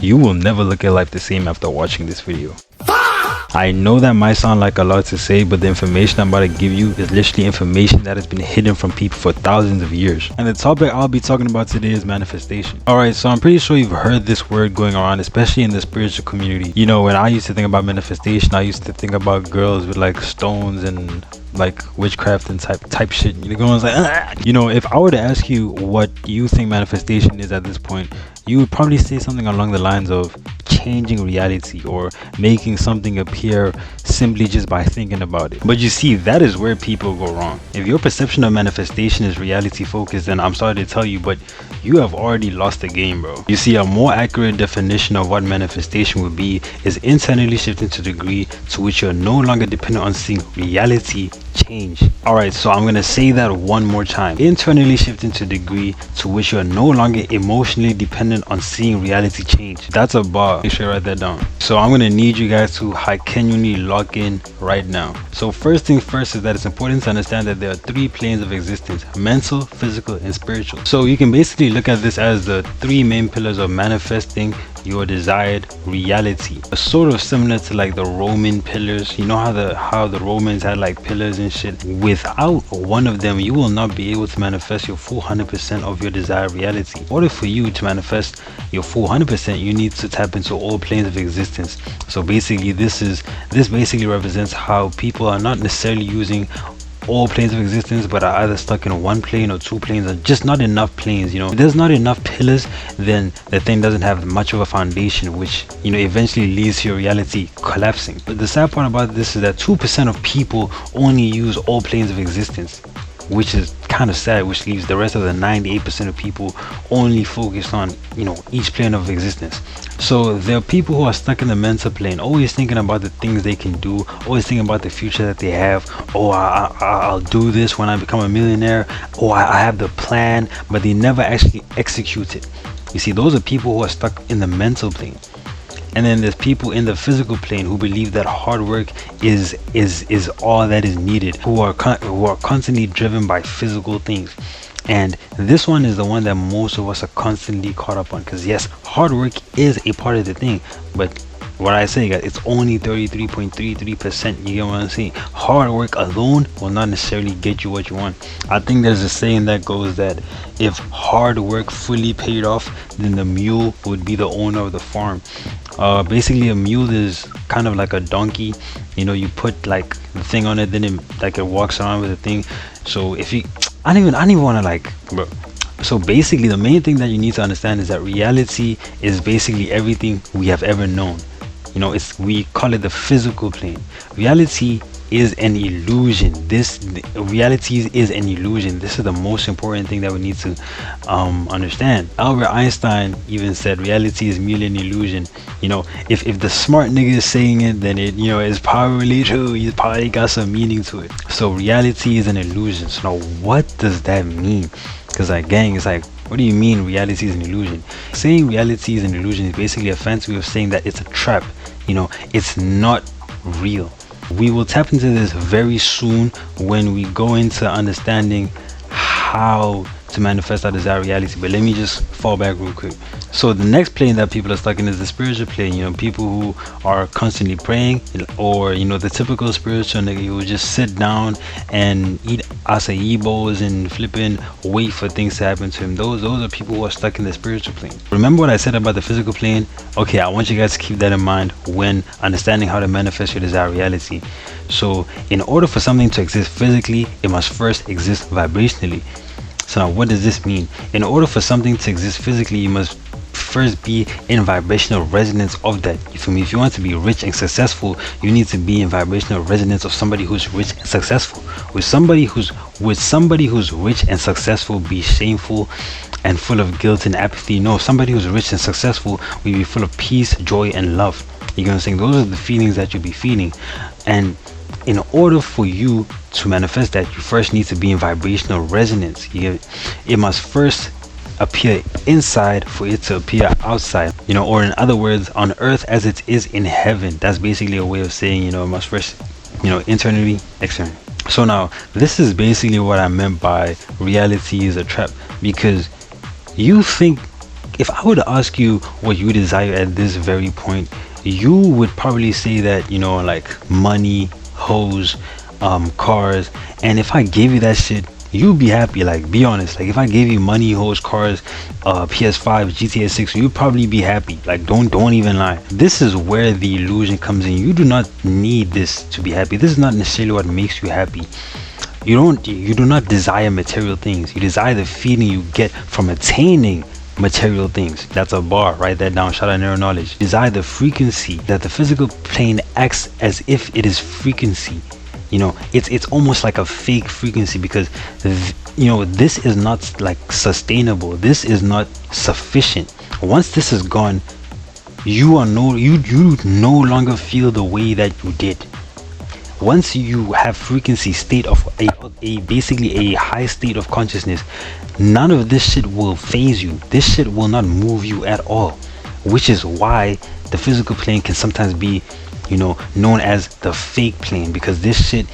You will never look at life the same after watching this video. I know that might sound like a lot to say, but the information I'm about to give you is literally information that has been hidden from people for thousands of years. And the topic I'll be talking about today is manifestation. Alright, so I'm pretty sure you've heard this word going around, especially in the spiritual community. You know, when I used to think about manifestation, I used to think about girls with like stones and like witchcraft and type shit. You know, like, ah! You know, if I were to ask you what you think manifestation is at this point, you would probably say something along the lines of changing reality or making something appear simply just by thinking about it. But you see, that is where people go wrong. If your perception of manifestation is reality focused, then I'm sorry to tell you, but you have already lost the game, bro. You see, a more accurate definition of what manifestation would be is internally shifting to the degree to which you're no longer dependent on seeing reality change. Alright, so I'm gonna say that one more time. Internally shifting to the degree to which you're no longer emotionally dependent on seeing reality change. That's a bar. Make sure you write that down. So I'm gonna need you guys to genuinely lock in right now. So first thing first is that it's important to understand that there are three planes of existence: mental, physical, and spiritual. So you can basically look at this as the three main pillars of manifesting your desired reality. Sort of similar to like the Roman pillars. You know how the Romans had like pillars and shit. Without one of them, you will not be able to manifest your full 100% of your desired reality. In order for you to manifest your full 100%, you need to tap into all planes of existence. So basically this basically represents how people are not necessarily using all planes of existence, but are either stuck in one plane or two planes, or just not enough planes. You know, if there's not enough pillars, then the thing doesn't have much of a foundation, which, you know, eventually leads to your reality collapsing. But the sad part about this is that 2% of people only use all planes of existence, which is kind of sad, which leaves the rest of the 98% of people only focused on, you know, each plane of existence. So there are people who are stuck in the mental plane, always thinking about the things they can do, always thinking about the future that they have. Oh, I'll do this when I become a millionaire. Oh, I have the plan, but they never actually execute it. You see, those are people who are stuck in the mental plane. And then there's people in the physical plane who believe that hard work is all that is needed, who are constantly driven by physical things. And this one is the one that most of us are constantly caught up on, because yes, hard work is a part of the thing, but what I say, guys, it's only 33.33%. You get what I'm saying? Hard work alone will not necessarily get you what you want. I think there's a saying that goes that if hard work fully paid off, then the mule would be the owner of the farm. Basically a mule is kind of like a donkey. You know, you put like the thing on it, then it walks around with the thing. So if you, I don't even want to like, bro. So basically the main thing that you need to understand is that reality is basically everything we have ever known. You know, we call it the physical plane. Reality is an illusion. Reality is an illusion. This is the most important thing that we need to understand. Albert Einstein even said reality is merely an illusion. You know, if the smart nigga is saying it, then it, you know, is probably true. He's probably got some meaning to it. So reality is an illusion. So now what does that mean? Because like, gang, it's like, what do you mean reality is an illusion? Saying reality is an illusion is basically a fancy way of saying that it's a trap. You know, it's not real. We will tap into this very soon when we go into understanding how to manifest our desired reality. But let me just fall back real quick. So the next plane that people are stuck in is the spiritual plane. You know, people who are constantly praying, or, you know, the typical spiritual nigga who will just sit down and eat acai bowls and flipping wait for things to happen to him. Those are people who are stuck in the spiritual plane. Remember what I said about the physical plane? Okay, I want you guys to keep that in mind when understanding how to manifest your desired reality. So in order for something to exist physically, it must first exist vibrationally. So now what does this mean? In order for something to exist physically, you must first be in vibrational resonance of that. You feel me? If you want to be rich and successful, you need to be in vibrational resonance of somebody who's rich and successful. Would somebody who's rich and successful be shameful and full of guilt and apathy? No, somebody who's rich and successful will be full of peace, joy, and love. You know what I'm saying? Those are the feelings that you'll be feeling. And in order for you to manifest that, you first need to be in vibrational resonance. It must first appear inside for it to appear outside, you know, or in other words, on earth as it is in heaven. That's basically a way of saying, you know, it must first, you know, internally, externally. So now this is basically what I meant by reality is a trap, because you think if I were to ask you what you desire at this very point, you would probably say that, you know, like money, hoes, cars. And if I gave you that shit, you'd be happy. Like, be honest. Like, if I gave you money, hoes, cars, PS5, GTA 6, you'd probably be happy. Like, don't even lie. This is where the illusion comes in. You do not need this to be happy. This is not necessarily what makes you happy. You do not desire material things. You desire the feeling you get from attaining material things. That's a bar. Write that down. Shout out Narrow Knowledge. Desire the frequency that the physical plane acts as if it is frequency. You know, it's almost like a fake frequency, because you know, this is not like sustainable. This is not sufficient. Once this is gone, you no longer feel the way that you did. Once you have frequency state of a basically a high state of consciousness, none of this shit will phase you. This shit will not move you at all, which is why the physical plane can sometimes be, you know, known as the fake plane, because this shit,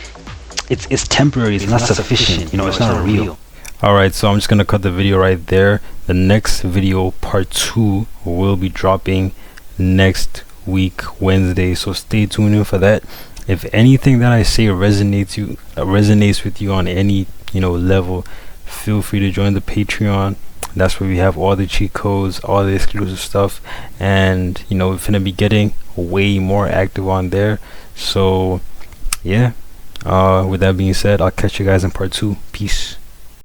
it's temporary. It's not sufficient. You know, it's not real. All right, so I'm just gonna cut the video right there. The next video, part 2, will be dropping next week, Wednesday, so stay tuned in for that. If anything that I say resonates with you on any, you know, level, feel free to join the Patreon. That's where we have all the cheat codes, all the exclusive stuff, and you know, we're gonna be getting way more active on there. So yeah, with that being said, I'll catch you guys in part 2. Peace.